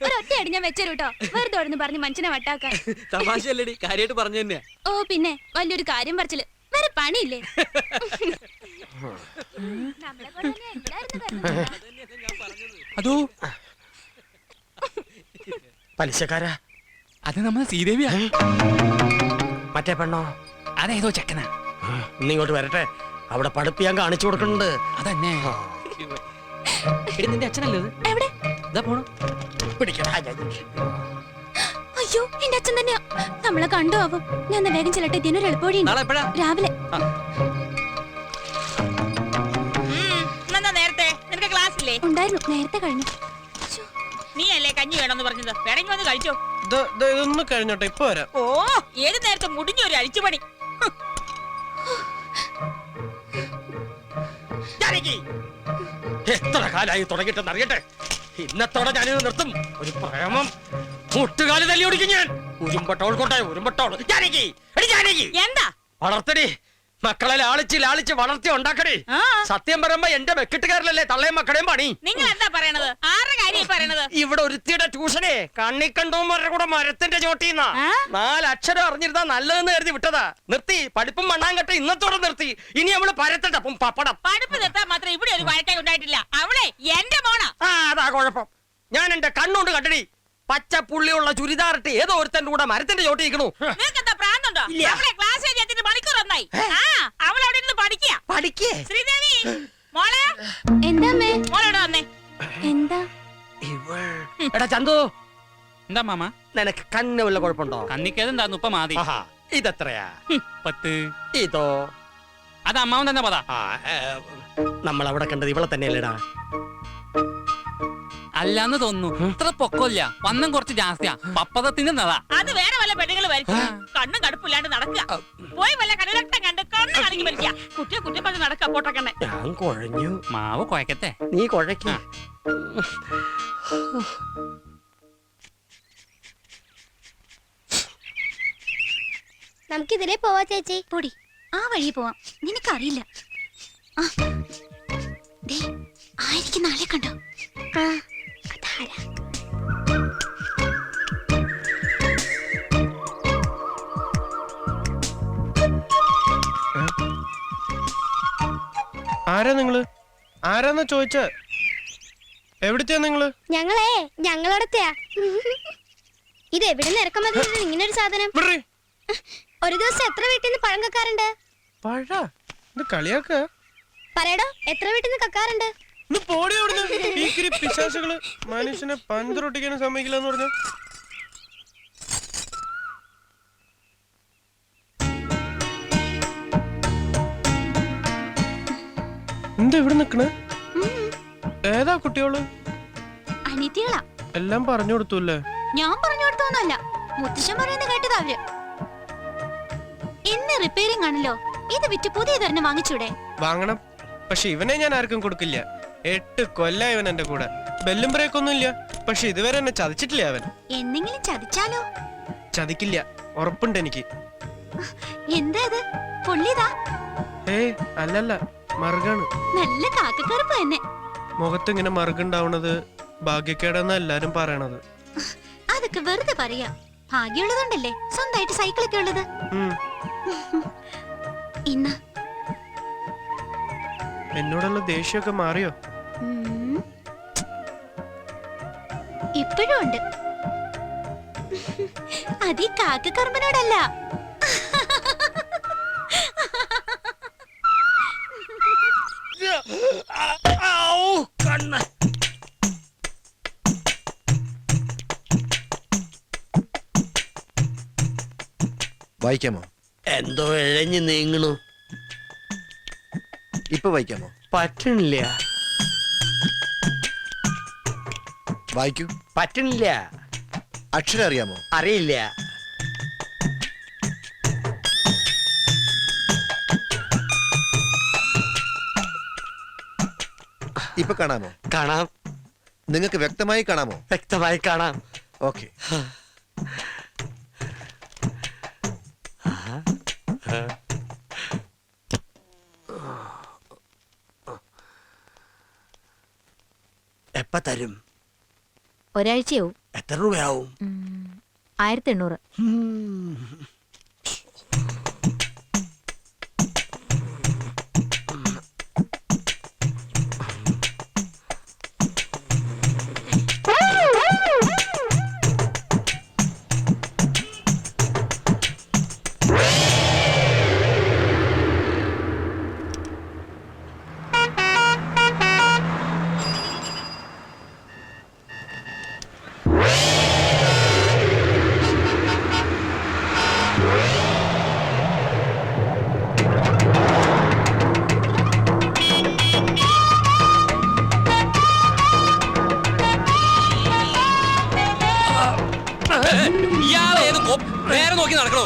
ഒരൊറ്റയടി ഞാൻ വെച്ചു കേട്ടോ, വെറുതെ ഓടുന്നു പറഞ്ഞ് മനുഷ്യനെ വട്ടാക്കാൻ. തമാശയല്ലേടി, കാര്യമായിട്ട് പറഞ്ഞു തന്നെയാ. ഓ പിന്നെ വലിയൊരു കാര്യം പറിച്ചില്, വേറെ പണിയില്ലേ? അതോ പലിശക്കാരാ? അത് നമ്മളെ ശ്രീദേവിയാ. മറ്റേ പെണ്ണോ? അതേതോ ചെക്കനാ. ഇന്നിങ്ങോട്ട് വരട്ടെ, അവിടെ പഠിപ്പിയാൻ കാണിച്ചു കൊടുക്കുന്നുണ്ട്. അതന്നെ. എടി നിന്റെ അച്ഛനല്ലേ അത്? എവിടെ? ഇതാ പോണു. അയ്യോ എന്റെ അച്ഛൻ തന്നെയാ. നമ്മളെ കണ്ടു ആവും. ഞാൻ വേഗം ചെല്ലട്ടെ, ഇതിനൊരു എളുപ്പവഴി നാളെ എപ്പോഴാ? രാവിലെ. നേരത്തെ നിനക്ക് ക്ലാസ് ഇല്ലേ? ഉണ്ടായിരുന്നു, നേരത്തെ കഴിഞ്ഞു. നീ അല്ലേ കഞ്ഞി വേണമെന്ന് പറഞ്ഞത്? വേണമെങ്കിൽ വന്ന് കഴിച്ചോ. ഇതൊന്ന് കഴിഞ്ഞോട്ടെ, ഇപ്പൊ വരാം. ഓ ഏത് നേരത്തെ മുടിഞ്ഞൊരു അഴിച്ചുപണി. എത്ര കാലായി തുടങ്ങിട്ടെന്ന് അറിയട്ടെ. ഇന്നത്തോടെ ഞാനിത് നിർത്തും. ഒരു പ്രേമം മുട്ടുകാല് തല്ലി ഓടിക്കും ഞാൻ. ഉരുമ്പട്ടോൾ കൊണ്ടേ ഉരുമ്പട്ടോൾ. എന്താ വളർത്തടി മക്കളെ, ലാളിച്ച് വളർത്തി ഉണ്ടാക്കടി. സത്യം പറയുമ്പോ എന്റെ വെക്കിട്ടുകാരിലല്ലേ തള്ളയും മക്കളെയും പണി. നിങ്ങൾ എന്താ പറയണത്? ആരുടെ കാര്യം പറയണത്? ഇവിടെ ഒരുത്തിയുടെ ട്യൂഷനെ കണ്ണിക്കണ്ടോമാരുടെ കൂടെ മരത്തിന്റെ ചോട്ടിന്നാ. 4 അക്ഷരം അറിഞ്ഞിരുന്നാ നല്ലതെന്ന് കരുതി വിട്ടതാ. നിർത്തി പഠിപ്പും മണ്ണാങ്കട്ട ഇന്നത്തോടെ നിർത്തി. ഇനി അവള് പരത്തട്ടപ്പം പപ്പടം. പഠിപ്പ് നിർത്താൻ മാത്രം ഇവിടെ ഒരു വഴക്കായി ഉണ്ടായിട്ടില്ല. അവളെ എന്റെ മോണാ. അതാ കുഴപ്പം. ഞാൻ എന്റെ കണ്ണുകൊണ്ട് കണ്ടടി. പച്ച പുള്ളിയുള്ള ചുരിദാറിട്ട് ഏതോ ഒരുത്തന്റെ കൂടെ മരത്തിന്റെ ചോട്ടി നിൽക്കണു. നിനക്കെന്താ പ്രാന്തുണ്ടോ? അവളെ ക്ലാസ് കഴിഞ്ഞിട്ട് മണിക്കൂർ ഒന്നായി. അവൾ അവിടെ ഇരുന്ന് പഠിക്കേ. ശ്രീദേവി മോളെ. എന്താ മോളോട് വന്നേ. എന്താ? എടാ ചന്തു, എന്താ മാമ? നിനക്ക് കണ്ണ് വല്ല കുഴപ്പമുണ്ടോ? കണ്ണിക്കേതെന്താ ഇപ്പൊ മാതി. ഇതെത്രയാ? 10. ഇതോ? അത് അമ്മാവൻ തന്നെ പതാ. നമ്മൾ അവിടെ കണ്ടത് ഇവളെ തന്നെയല്ലേടാ? അല്ലാന്ന് തോന്നുന്നു. ഇത്ര പൊക്കമില്ല, വണ്ണം കുറച്ച് ജാസ്തിയാ. പപ്പതത്തിന്റെ നടാ. അത് വേറെ വല്ല പെണ്ണുങ്ങൾ വരച്ചു. കണ്ണും കടുപ്പില്ലാണ്ട് നടക്കുക. പോയി വല്ല കടലട്ടം കണ്ട് കണ്ണ് കണക്കി വരിക. കുട്ടിയെ കുറ്റം പറഞ്ഞ് നടക്കുക. പോട്ടക്കണ്ണെ ഞാൻ കുഴഞ്ഞു. മാവ് കുഴക്കത്തെ. നീ കുഴക്ക. നമുക്കിതിലേ പോവാ ചേച്ചി. പൊടി, ആ വഴി പോവാം. നിനക്കറിയില്ല. ആയിരിക്കും നാളെ കണ്ടോ? അതാരാ? ആരാ നിങ്ങള്? ആരാന്നാ ചോദിച്ച? എവിടത്തെയാ നിങ്ങള്? ഞങ്ങളോടത്തെയാ. ഇത് എവിടെ നിന്ന് ഇറക്കുമതി ഇങ്ങനെ ഒരു സാധനം? ഒരു ദിവസം എത്ര വീട്ടിൽ നിന്ന് പഴം കക്കാറുണ്ട്? പഴ ഇത് കളിയാക്ക പറയടോ, എത്ര വീട്ടിൽ നിന്ന് കക്കാറുണ്ട്? പിശാചുകള് മനുഷ്യനെ പന്തൊട്ടിക്കാനും സമ്മതിക്കില്ലെന്ന് പറഞ്ഞു. എന്താ ഇവിടെ നിക്കണേ? ഏതാ കുട്ടിയോള്? അനിയത്തികളാ. എല്ലാം പറഞ്ഞു കൊടുത്തൂല്ലേ? ഞാൻ പറഞ്ഞു കൊടുത്തോന്നല്ല, മുത്തശ്ശൻ പറയുന്നത് കേട്ടതാ അവര്. ഇന്ന് റിപ്പയറിംഗ് ആണല്ലോ, ഇത് വിറ്റ് പുതിയതൊരെണ്ണം വാങ്ങിച്ചൂടെ? വാങ്ങണം, പക്ഷെ ഇവനെ ഞാൻ ആർക്കും കൊടുക്കില്ല. 8 കൊല്ലായി ഇവൻ എന്റെ കൂടെ. ബെല്ലും ബ്രേക്കൊന്നും ഇല്ല, പക്ഷെ ഇതുവരെ എന്നെ ചതിച്ചിട്ടില്ല അവൻ. എന്തെങ്കിലും ചതിച്ചാലോ? ചതിക്കില്ല, ഉറപ്പുണ്ട് എനിക്ക്. എന്താ ഇത്? പൊള്ളിയതാ? അല്ലല്ല, മറുകാണ്. നല്ല കാക്കക്കറുപ്പ് തന്നെ. മുഖത്ത് ഇങ്ങനെ മറുകുണ്ടാവണത് ഭാഗ്യക്കേടെന്നാ എല്ലാരും പറയണത്. അതൊക്കെ വെറുതെ പറയാ. ഭാഗ്യമുള്ളതുണ്ടല്ലേ സ്വന്തമായിട്ട് സൈക്കിളൊക്കെ ഉള്ളത്. ഇന്ന് എന്നോടുള്ള ദേഷ്യമൊക്കെ മാറിയോ? ഇപ്പോഴും ഉണ്ട്. അതീ കാക്കക്കറുമ്പനോടല്ല. വായിക്കാമോ? എന്തോ ഇഴഞ്ഞു നീങ്ങണു. ഇപ്പൊ വായിക്കാമോ? പറ്റണില്ല. വായിക്കൂ. പറ്റണില്ല. അക്ഷരം അറിയാമോ? അറിയില്ല. ഇപ്പൊ കാണാമോ? കാണാം. നിങ്ങൾക്ക് വ്യക്തമായി കാണാമോ? വ്യക്തമായി കാണാം. ഓക്കെ. എപ്പ തരും? ഒരാഴ്ചയാവും. എത്ര രൂപയാവും? 1800. ഇയാളേത് നേരെ നോക്കി നടക്കണോ?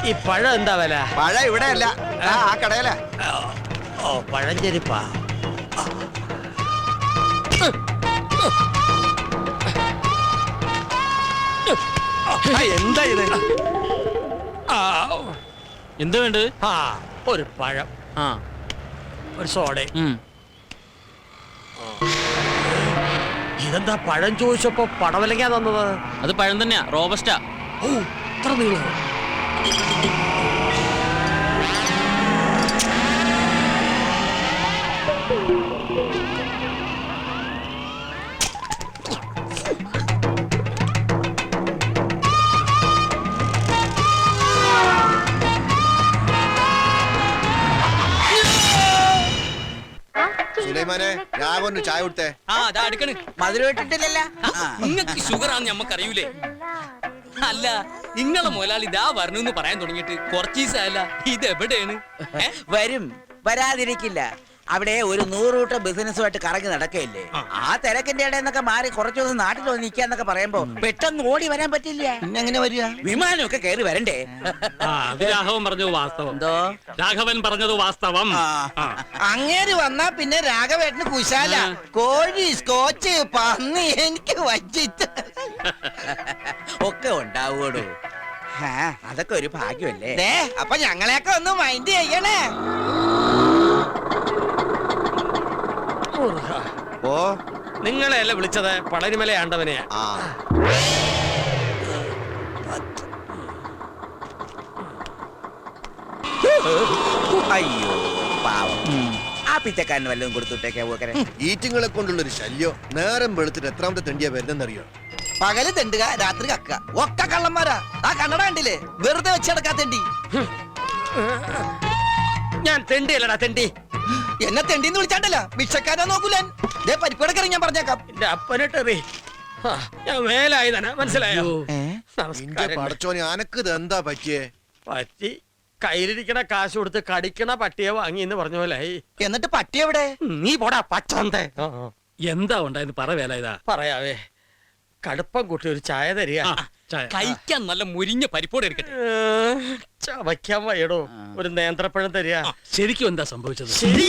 ഈ പഴം എന്താ വില? പഴം ഇവിടെ അല്ല, ആ കടയില. ഓ, പഴഞ്ചെരിപ്പാ. എന്താ ഇത്? എന്ത് വേണ്ടത്? ആ, ഒരു പഴം, ആ, ഒരു സോഡ. ഉം. ഇതെന്താ പഴം ചോദിച്ചപ്പോ പടവലങ്ങാ തന്നത്? അത് പഴം തന്നെയാ, റോബസ്റ്റാ. ഓ, ഇത്ര നീളോ? സുലൈമാനെ, രാഘവന് ചായ കൊടുത്തേ. ആ, അതാ അടുക്കണ്. മധുരം ഇട്ടിട്ടില്ലല്ലോ. നിങ്ങക്ക് ഷുഗറാന്ന് ഞമ്മക്കറിയൂലേ? അല്ല, നിങ്ങളെ മുതലാളി ഇതാ വരണമെന്ന് പറയാൻ തുടങ്ങിയിട്ട് കുറച്ച് ദിവസമല്ല. ഇത് എവിടെയാണ്? വരും, വരാതിരിക്കില്ല. അവിടെ ഒരു 100 കൂട്ടം ബിസിനസ്സുമായിട്ട് കറങ്ങി നടക്കയില്ലേ? ആ തിരക്കിന്റെ ഇടയെന്നൊക്കെ മാറി കുറച്ചു ദിവസം നാട്ടിൽ വന്ന് നിൽക്കാന്നൊക്കെ പറയുമ്പോ പെട്ടെന്ന് ഓടി വരാൻ പറ്റില്ല. എങ്ങനെ വരിക? വിമാനമൊക്കെ കയറി വരണ്ടേ? രാഘവൻ പറഞ്ഞത് വാസ്തവം. എന്തോ രാഘവൻ പറഞ്ഞത് വാസ്തവം. അങ്ങേര് വന്നാ പിന്നെ രാഘവേട്ടന് കുശാല. കോഴി, സ്കോച്ച്, പന്നി എനിക്ക് വച്ചിട്ട് ഒക്കെ ഉണ്ടാവൂടോ. അതൊക്കെ ഒരു ഭാഗ്യമല്ലേ? അപ്പൊ ഞങ്ങളെയൊക്കെ ഒന്ന് മൈൻഡ് ചെയ്യണേ. ഓ, നിങ്ങളെയല്ല വിളിച്ചത്, പളനിമല ആണ്ടവനെയാ. ആ അയ്യോ പാവം. ആ പിച്ചക്കാരന് വല്ലതും കൊടുത്തുട്ടേക്കാ പോക്കരെ. ഈറ്റിങ്ങളെ കൊണ്ടുള്ളൊരു ശല്യം. നേരം വെളുത്തിട്ട് എത്രാമത്തെ തെണ്ടിയാ വരുന്നെന്നറിയോ? പകല് തെണ്ടുക, രാത്രി കക്ക. ഒക്കെ കള്ളന്മാരാ. ആ കണ്ണട കണ്ടില്ലേ? വെറുതെ വെച്ചെടുക്കാ തെണ്ടി. ഞാൻ തെണ്ടിയല്ലടാ തെണ്ടി. എന്നെ തെണ്ടിന്ന് വിളിച്ചാണ്ടല്ല, ഭിക്ഷക്കാരോ നോക്കൂലൻ. പരിപ്പടക്കറി ഞാൻ പറഞ്ഞേക്കാം. എന്റെ അപ്പനിട്ടെറി. ഞാൻ മേലായി തന്നെ, മനസ്സിലായോ? നിന്റെ നമസ്കാരം. പടച്ചോനെ, അനക്ക് ഇത് എന്താ പറ്റിയേ? പറ്റി കയ്യിലിരിക്കണ കാശ് കൊടുത്ത് കടിക്കണ പട്ടിയെ വാങ്ങി എന്ന് പറഞ്ഞ പോലെ. എന്നിട്ട് പട്ടി എവിടെ? നീ പോടാ പച്ചന്തേ. എന്താ ഉണ്ടായെന്ന് പറ വേല. ഇതാ പറയാവേ, കടുപ്പം കൂട്ടി ഒരു ചായ തരിക. കഴിക്കാൻ നല്ല മുരിഞ്ഞ പരിപ്പോടെ എടുക്കട്ടെ. ചവയ്ക്കാൻ വയ്യടോ, ഒരു നേന്ത്രപ്പഴം തരിക. ശരിക്കും എന്താ സംഭവിച്ചത്? ശരി.